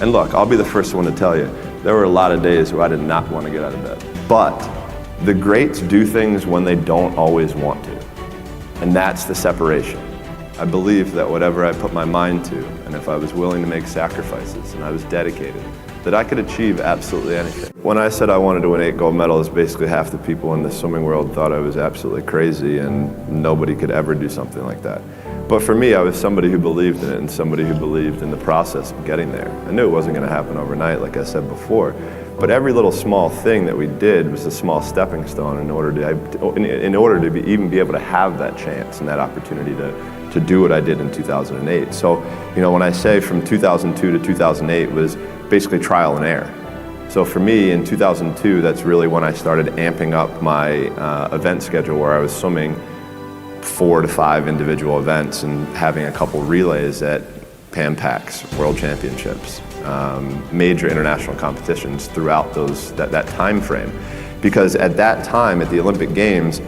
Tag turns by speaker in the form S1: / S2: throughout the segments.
S1: And look, I'll be the first one to tell you, there were a lot of days where I did not want to get out of bed. But the greats do things when they don't always want to. And that's the separation. I believe that whatever I put my mind to, and if I was willing to make sacrifices and I was dedicated, that I could achieve absolutely anything. When I said I wanted to win 8 gold medals, basically half the people in the swimming world thought I was absolutely crazy and nobody could ever do something like that. But for me, I was somebody who believed in it and somebody who believed in the process of getting there. I knew it wasn't going to happen overnight, like I said before, but every little small thing that we did was a small stepping stone in order to even be able to have that chance and that opportunity to do what I did in 2008. So, when I say from 2002 to 2008 was basically trial and error. So for me, in 2002, that's really when I started amping up my event schedule, where I was swimming 4 to 5 individual events and having a couple relays at Pan Pacs, World Championships, major international competitions throughout that time frame. Because at that time, at the Olympic Games,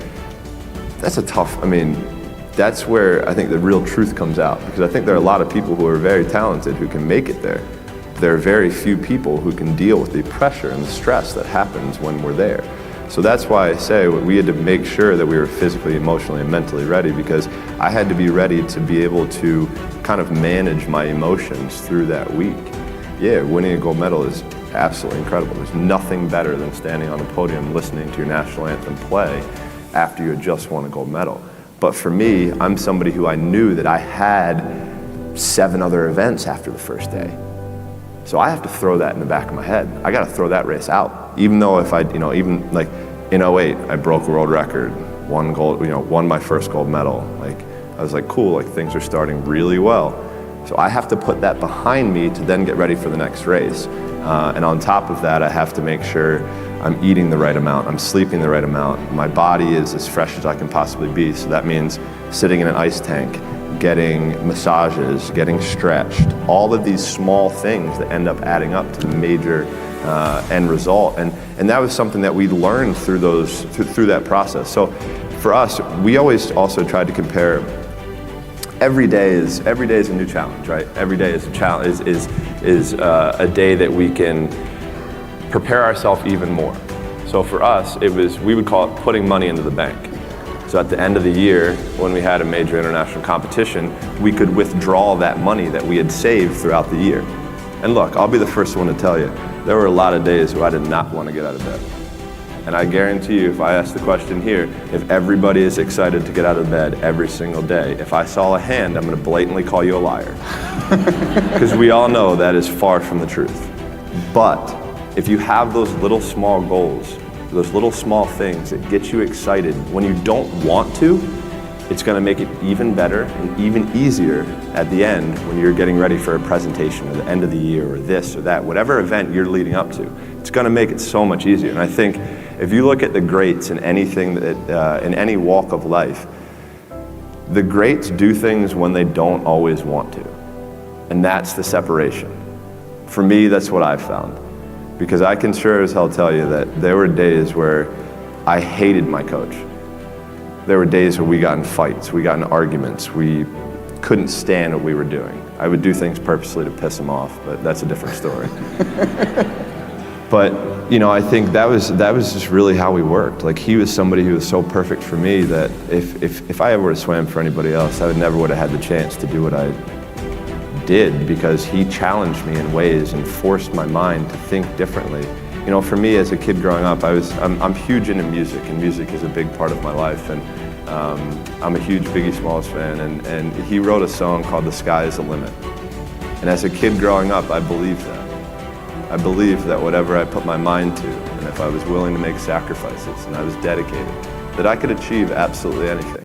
S1: that's where I think the real truth comes out. Because I think there are a lot of people who are very talented who can make it there. There are very few people who can deal with the pressure and the stress that happens when we're there. So that's why I say we had to make sure that we were physically, emotionally, and mentally ready, because I had to be ready to be able to kind of manage my emotions through that week. Yeah, winning a gold medal is absolutely incredible. There's nothing better than standing on the podium listening to your national anthem play after you had just won a gold medal. But for me, I'm somebody who I knew that I had 7 other events after the first day. So I have to throw that in the back of my head. I got to throw that race out. Even though if even like in 08, I broke a world record, won my first gold medal. Like, I was like, cool, like things are starting really well. So I have to put that behind me to then get ready for the next race. And on top of that, I have to make sure I'm eating the right amount, I'm sleeping the right amount, my body is as fresh as I can possibly be. So that means sitting in an ice tank, getting massages, getting stretched, all of these small things that end up adding up to the major end result. And that was something that we learned through that process. So for us, we always also tried to compare. Every day is a new challenge, right? Every day is a challenge, is a day that we can prepare ourselves even more. So for us, we would call it putting money into the bank. So at the end of the year, when we had a major international competition, we could withdraw that money that we had saved throughout the year. And look, I'll be the first one to tell you, there were a lot of days where I did not want to get out of bed. And I guarantee you, if I ask the question here, if everybody is excited to get out of bed every single day, if I saw a hand, I'm going to blatantly call you a liar. Because we all know that is far from the truth. But if you have those little small goals, those little small things that get you excited when you don't want to, it's going to make it even better and even easier at the end when you're getting ready for a presentation or the end of the year or this or that, whatever event you're leading up to. It's going to make it so much easier. And I think if you look at the greats in anything in any walk of life, the greats do things when they don't always want to. And that's the separation. For me, that's what I've found. Because I can sure as hell tell you that there were days where I hated my coach. There were days where we got in fights, we got in arguments, we couldn't stand what we were doing. I would do things purposely to piss him off, but that's a different story. But I think that was just really how we worked. Like, he was somebody who was so perfect for me that if I ever would have swam for anybody else, I never would have had the chance to do what I did, because he challenged me in ways and forced my mind to think differently. For me as a kid growing up, I'm huge into music, and music is a big part of my life. And I'm a huge Biggie Smalls fan, and he wrote a song called "The Sky Is the Limit." And as a kid growing up, I believed that. I believed that whatever I put my mind to, and if I was willing to make sacrifices and I was dedicated, that I could achieve absolutely anything.